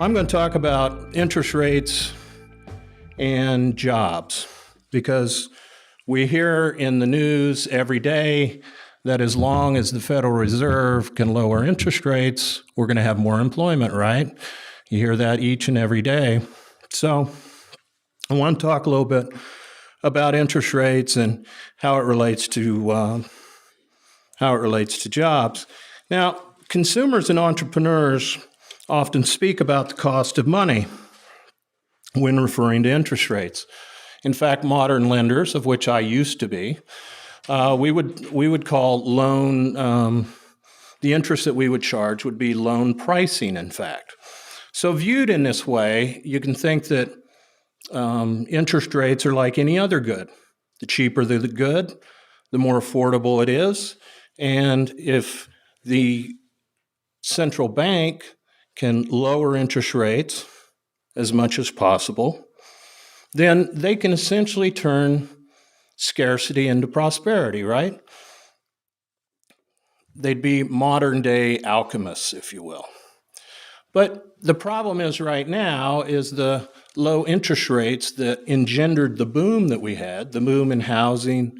I'm going to talk about interest rates and jobs because we hear in the news every day that as long as the Federal Reserve can lower interest rates, we're going to have more employment, right? You hear that each and every day. So I want to talk a little bit about interest rates and how it relates to jobs. Now, consumers and entrepreneurs often speak about the cost of money when referring to interest rates. In fact, modern lenders, of which I used to be, we would call loan, the interest that we would charge would be loan pricing, in fact. So viewed in this way, you can think that interest rates are like any other good. The cheaper the good, the more affordable it is. And if the central bank can lower interest rates as much as possible, then they can essentially turn scarcity into prosperity, right? They'd be modern day alchemists, if you will. But the problem is right now is the low interest rates that engendered the boom that we had, the boom in housing,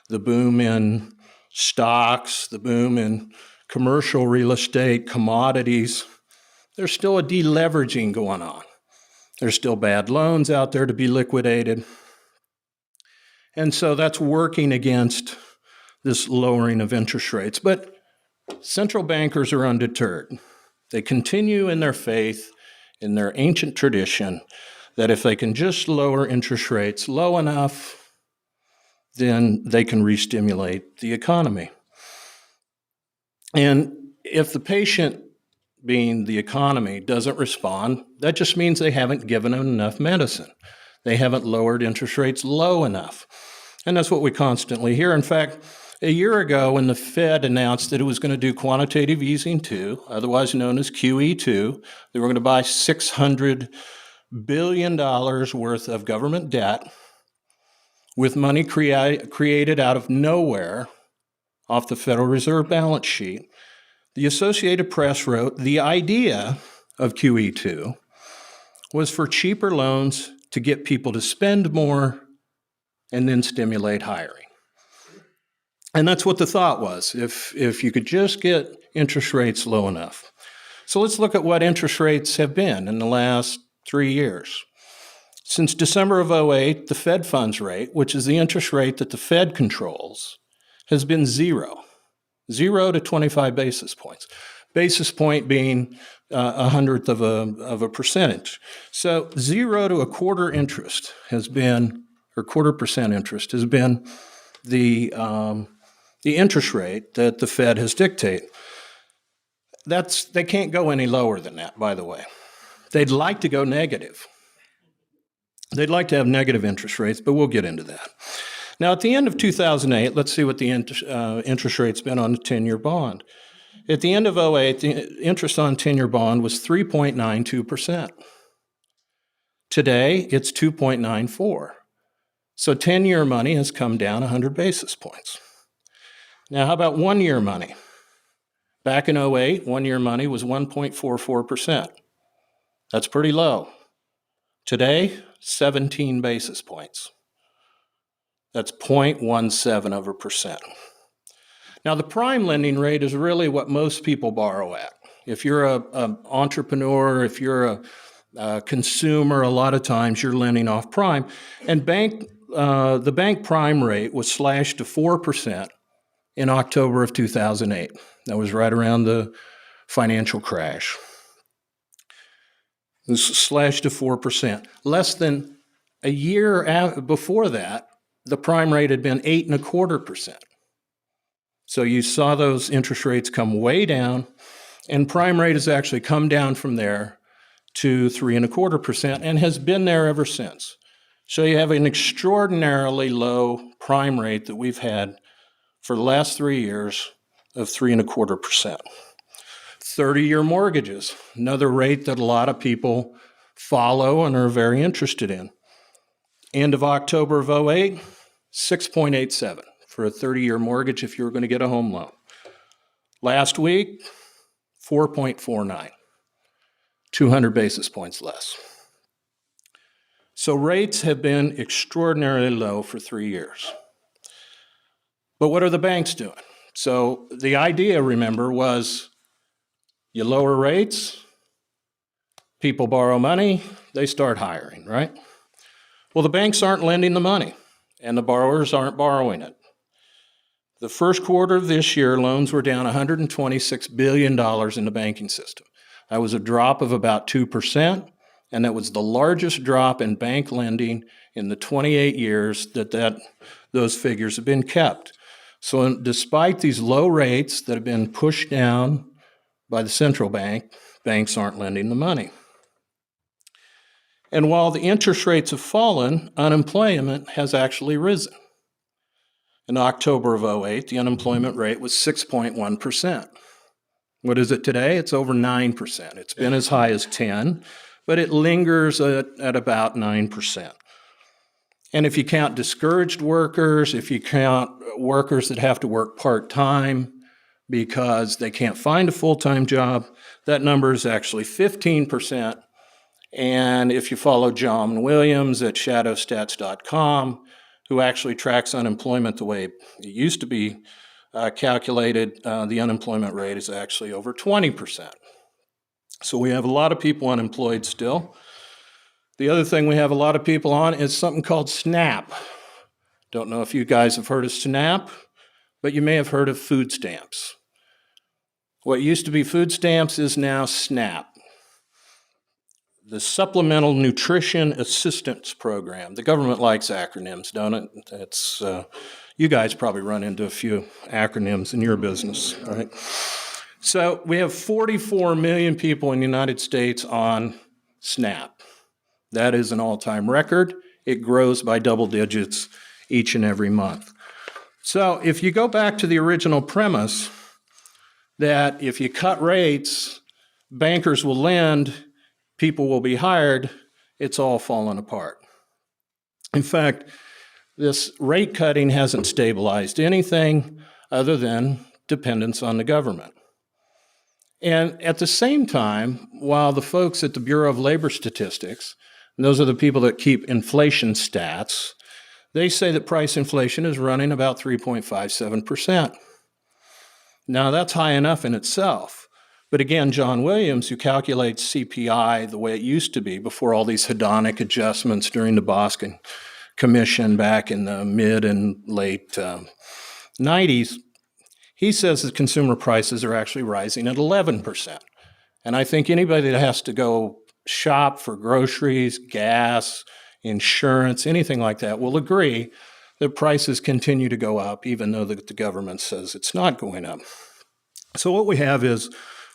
the boom in stocks, the boom in commercial real estate, commodities. There's still a deleveraging going on. There's still bad loans out there to be liquidated. And so that's working against this lowering of interest rates. But central bankers are undeterred. They continue in their faith, in their ancient tradition, that if they can just lower interest rates low enough, then they can re-stimulate the economy. And if the patient, being the economy, doesn't respond, that just means they haven't given them enough medicine. They haven't lowered interest rates low enough. And that's what we constantly hear. In fact, a year ago when the Fed announced that it was going to do quantitative easing 2, otherwise known as QE2, they were going to buy $600 billion worth of government debt with money created out of nowhere off the Federal Reserve balance sheet. The Associated Press wrote, the idea of QE2 was for cheaper loans to get people to spend more and then stimulate hiring. And that's what the thought was, if you could just get interest rates low enough. So let's look at what interest rates have been in the last 3 years. Since December of 2008, the Fed funds rate, which is the interest rate that the Fed controls, has been 0 to 25 basis points. Basis point being a hundredth of a percentage. So 0 to a quarter interest has been, or 0.25% interest has been the interest rate that the Fed has dictated. They can't go any lower than that, by the way. They'd like to go negative. They'd like to have negative interest rates, but we'll get into that. Now, at the end of 2008, let's see what the interest rate's been on a 10-year bond. At the end of 2008, the interest on a 10-year bond was 3.92%. Today, it's 2.94%. So 10-year money has come down 100 basis points. Now, how about 1-year money? Back in 2008, 1-year money was 1.44%. That's pretty low. Today, 17 basis points. That's 0.17%. Now, the prime lending rate is really what most people borrow at. If you're an entrepreneur, if you're a consumer, a lot of times you're lending off prime. And the bank prime rate was slashed to 4% in October of 2008. That was right around the financial crash. It was slashed to 4%. Less than a year before that, the prime rate had been 8.25%. So you saw those interest rates come way down, and prime rate has actually come down from there to 3.25% and has been there ever since. So you have an extraordinarily low prime rate that we've had for the last 3 years of 3.25%. 30-year mortgages, another rate that a lot of people follow and are very interested in. End of October of 2008, 6.87 for a 30-year mortgage if you were going to get a home loan. Last week, 4.49. 200 basis points less. So rates have been extraordinarily low for 3 years. But what are the banks doing? So the idea, remember, was you lower rates, people borrow money, they start hiring, right? Well, the banks aren't lending the money, and the borrowers aren't borrowing it. The first quarter of this year, loans were down $126 billion in the banking system. That was a drop of about 2%, and that was the largest drop in bank lending in the 28 years that those figures have been kept. So despite these low rates that have been pushed down by the central bank, banks aren't lending the money. And while the interest rates have fallen, unemployment has actually risen. In October of 2008, the unemployment rate was 6.1%. What is it today? It's over 9%. It's been as high as 10, but it lingers at about 9%. And if you count discouraged workers, if you count workers that have to work part-time because they can't find a full-time job, that number is actually 15%. And if you follow John Williams at shadowstats.com, who actually tracks unemployment the way it used to be calculated, the unemployment rate is actually over 20%. So we have a lot of people unemployed still. The other thing we have a lot of people on is something called SNAP. Don't know if you guys have heard of SNAP, but you may have heard of food stamps. What used to be food stamps is now SNAP, the Supplemental Nutrition Assistance Program. The government likes acronyms, don't it? It's you guys probably run into a few acronyms in your business, right? So we have 44 million people in the United States on SNAP. That is an all-time record. It grows by double digits each and every month. So if you go back to the original premise that if you cut rates, bankers will lend, people will be hired, it's all fallen apart. In fact, this rate cutting hasn't stabilized anything other than dependence on the government. And at the same time, while the folks at the Bureau of Labor Statistics, and those are the people that keep inflation stats, they say that price inflation is running about 3.57%. Now, that's high enough in itself. But again, John Williams, who calculates CPI the way it used to be before all these hedonic adjustments during the Boston Commission back in the mid and late 90s, he says that consumer prices are actually rising at 11%. And I think anybody that has to go shop for groceries, gas, insurance, anything like that will agree that prices continue to go up even though the government says it's not going up. So what we have is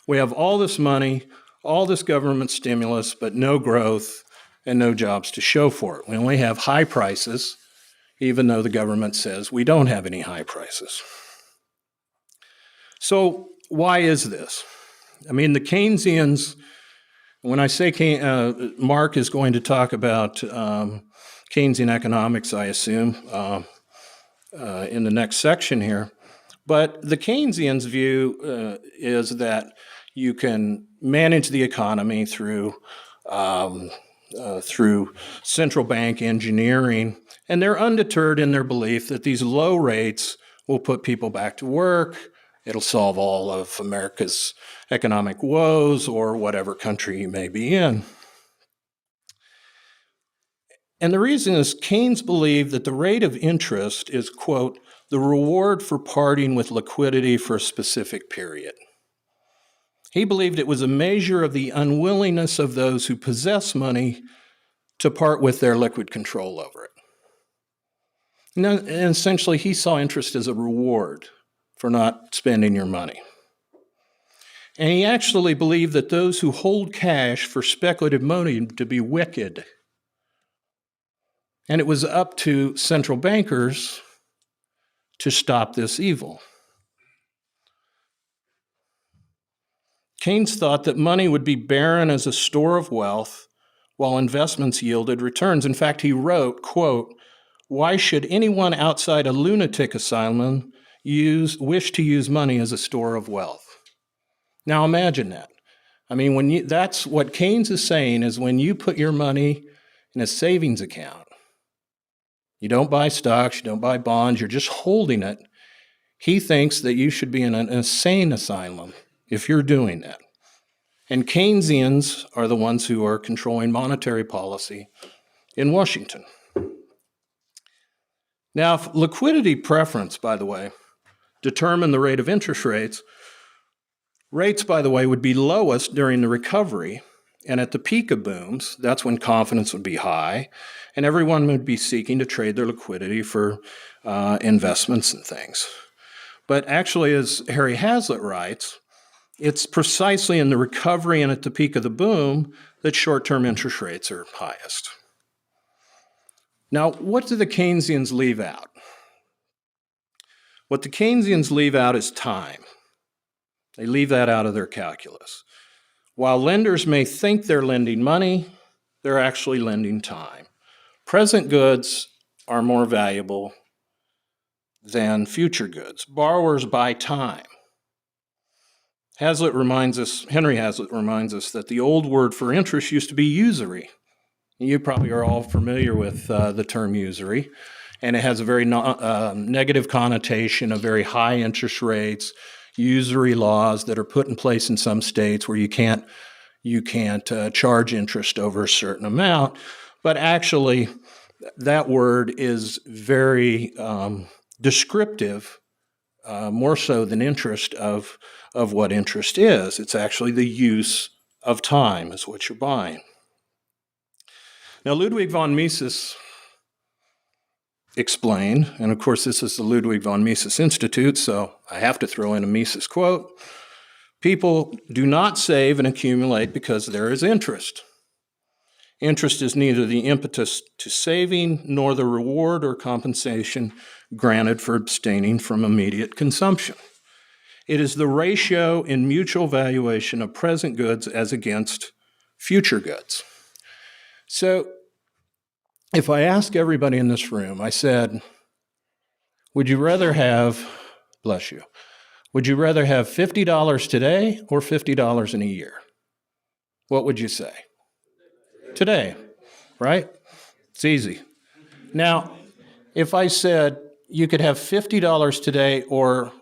we have all this money, all this government stimulus, but no growth and no jobs to show for it. We only have high prices, even though the government says we don't have any high prices. So why is this? I mean, the Keynesians, when I say Mark is going to talk about Keynesian economics, I assume, in the next section here, but the Keynesians' view is that you can manage the economy through central bank engineering, and they're undeterred in their belief that these low rates will put people back to work. It'll solve all of America's economic woes or whatever country you may be in. And the reason is Keynes believed that the rate of interest is, quote, the reward for parting with liquidity for a specific period. He believed it was a measure of the unwillingness of those who possess money to part with their liquid control over it. And essentially, he saw interest as a reward for not spending your money. And he actually believed that those who hold cash for speculative money to be wicked. And it was up to central bankers to stop this evil. Keynes thought that money would be barren as a store of wealth while investments yielded returns. In fact, he wrote, quote, "Why should anyone outside a lunatic asylum wish to use money as a store of wealth?" Now imagine that. I mean, that's what Keynes is saying is when you put your money in a savings account, you don't buy stocks, you don't buy bonds, you're just holding it. He thinks that you should be in an insane asylum if you're doing that. And Keynesians are the ones who are controlling monetary policy in Washington. Now, if liquidity preference, by the way, determine the rate of interest rates, rates, by the way, would be lowest during the recovery. And at the peak of booms, that's when confidence would be high, and everyone would be seeking to trade their liquidity for investments and things. But actually, as Harry Hazlitt writes, it's precisely in the recovery and at the peak of the boom that short-term interest rates are highest. Now, what do the Keynesians leave out? What the Keynesians leave out is time. They leave that out of their calculus. While lenders may think they're lending money, they're actually lending time. Present goods are more valuable than future goods. Borrowers buy time. Henry Hazlitt reminds us that the old word for interest used to be usury. You probably are all familiar with the term usury, and it has a very negative connotation of very high interest rates, usury laws that are put in place in some states where you can't charge interest over a certain amount. But actually, that word is very descriptive, more so than interest, of what interest is. It's actually the use of time is what you're buying. Now, Ludwig von Mises explained, and of course this is the Ludwig von Mises Institute, so I have to throw in a Mises quote, "People do not save and accumulate because there is interest. Interest is neither the impetus to saving nor the reward or compensation granted for abstaining from immediate consumption. It is the ratio in mutual valuation of present goods as against future goods." So if I ask everybody in this room, I said, would you rather have, bless you, would you rather have $50 today or $50 in a year? What would you say? Today, right? It's easy. Now, if I said you could have $50 today or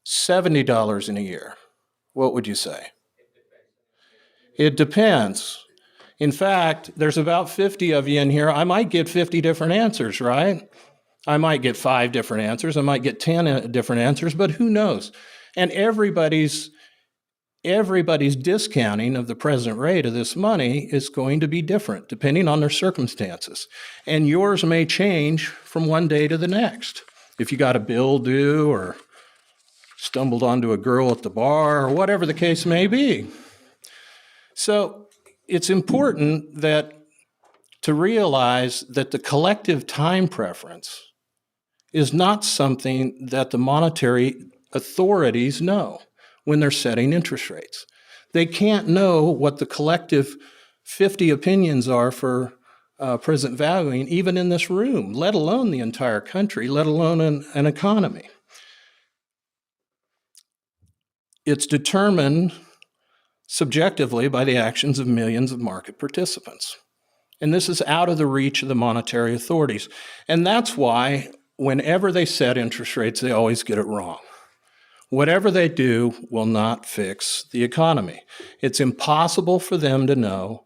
$70 in a year, what would you say? It depends. In fact, there's about 50 of you in here. I might get 50 different answers, right? I might get 5 different answers. I might get 10 different answers, but who knows? And everybody's discounting of the present rate of this money is going to be different depending on their circumstances. And yours may change from one day to the next. If you got a bill due or stumbled onto a girl at the bar or whatever the case may be. So it's important to realize that the collective time preference is not something that the monetary authorities know when they're setting interest rates. They can't know what the collective 50 opinions are for present valuing, even in this room, let alone the entire country, let alone an economy. It's determined subjectively by the actions of millions of market participants. And this is out of the reach of the monetary authorities. And that's why whenever they set interest rates, they always get it wrong. Whatever they do will not fix the economy. It's impossible for them to know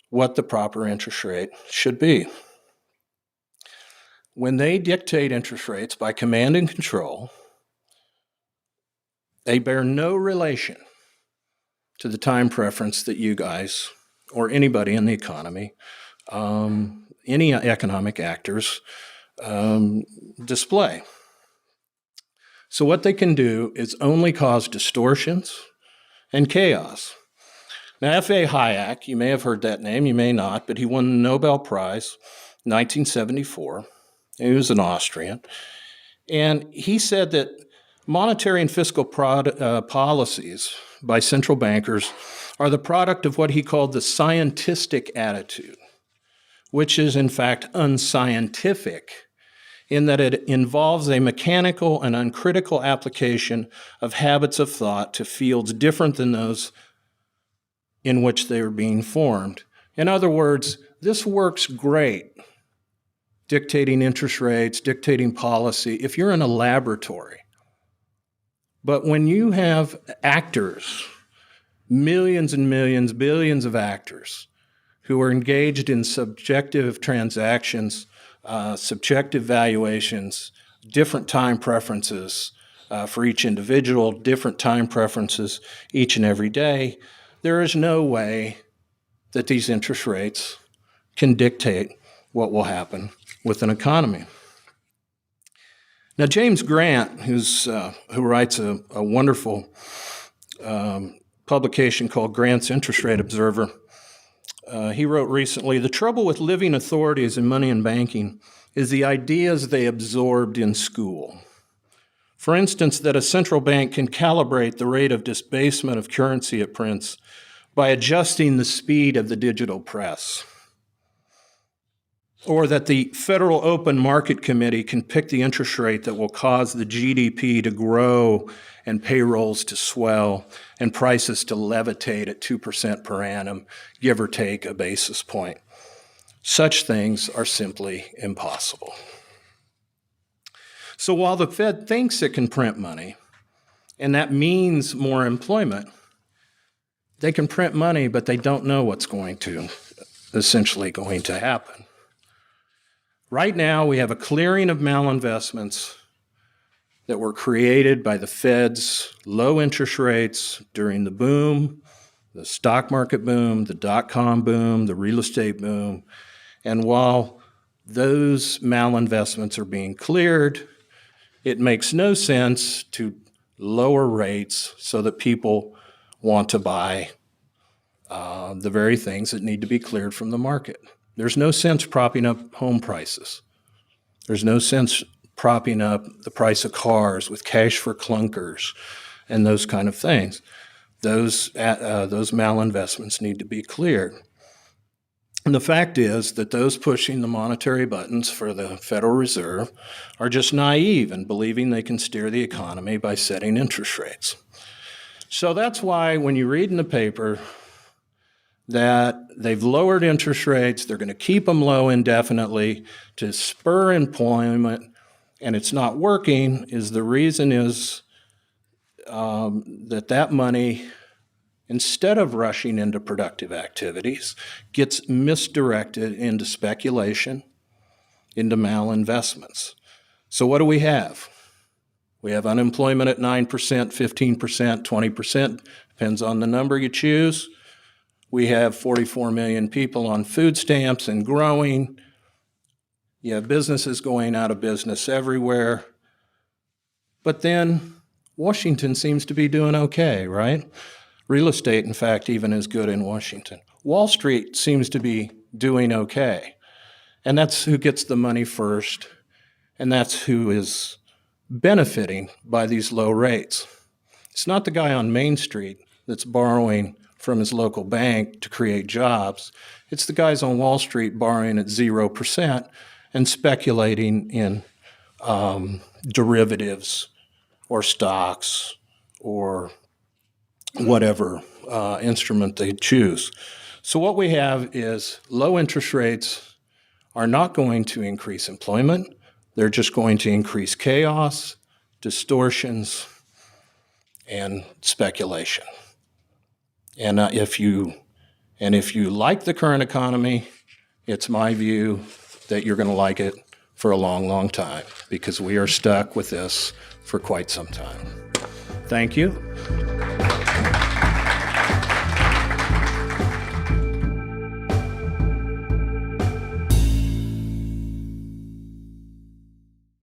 what the proper interest rate should be. When they dictate interest rates by command and control, they bear no relation to the time preference that you guys or anybody in the economy, any economic actors display. So what they can do is only cause distortions and chaos. Now, F.A. Hayek, you may have heard that name, you may not, but he won the Nobel Prize in 1974. He was an Austrian. And he said that monetary and fiscal policies by central bankers are the product of what he called the scientistic attitude, which is in fact unscientific in that it involves a mechanical and uncritical application of habits of thought to fields different than those in which they are being formed. In other words, this works great, dictating interest rates, dictating policy, if you're in a laboratory. But when you have actors, millions and millions, billions of actors who are engaged in subjective transactions, subjective valuations, different time preferences for each individual, different time preferences each and every day, there is no way that these interest rates can dictate what will happen with an economy. Now, James Grant, who writes a wonderful publication called Grant's Interest Rate Observer, he wrote recently, "The trouble with living authorities in money and banking is the ideas they absorbed in school. For instance, that a central bank can calibrate the rate of disbasement of currency it prints by adjusting the speed of the digital press. Or that the Federal Open Market Committee can pick the interest rate that will cause the GDP to grow and payrolls to swell and prices to levitate at 2% per annum, give or take a basis point. Such things are simply impossible." So while the Fed thinks it can print money, and that means more employment, they can print money, but they don't know what's essentially going to happen. Right now, we have a clearing of malinvestments that were created by the Fed's low interest rates during the boom, the stock market boom, the dot-com boom, the real estate boom. And while those malinvestments are being cleared, it makes no sense to lower rates so that people want to buy the very things that need to be cleared from the market. There's no sense propping up home prices. There's no sense propping up the price of cars with cash for clunkers and those kind of things. Those malinvestments need to be cleared. And the fact is that those pushing the monetary buttons for the Federal Reserve are just naive in believing they can steer the economy by setting interest rates. So that's why when you read in the paper that they've lowered interest rates, they're going to keep them low indefinitely to spur employment, and it's not working, the reason is that money, instead of rushing into productive activities, gets misdirected into speculation, into malinvestments. So what do we have? We have unemployment at 9%, 15%, 20%, depends on the number you choose. We have 44 million people on food stamps and growing. You have businesses going out of business everywhere. But then Washington seems to be doing okay, right? Real estate, in fact, even is good in Washington. Wall Street seems to be doing okay. And that's who gets the money first, and that's who is benefiting by these low rates. It's not the guy on Main Street that's borrowing from his local bank to create jobs. It's the guys on Wall Street borrowing at 0% and speculating in derivatives or stocks or whatever instrument they choose. So what we have is low interest rates are not going to increase employment. They're just going to increase chaos, distortions, and speculation. And if you like the current economy, it's my view that you're going to like it for a long, long time, because we are stuck with this for quite some time. Thank you.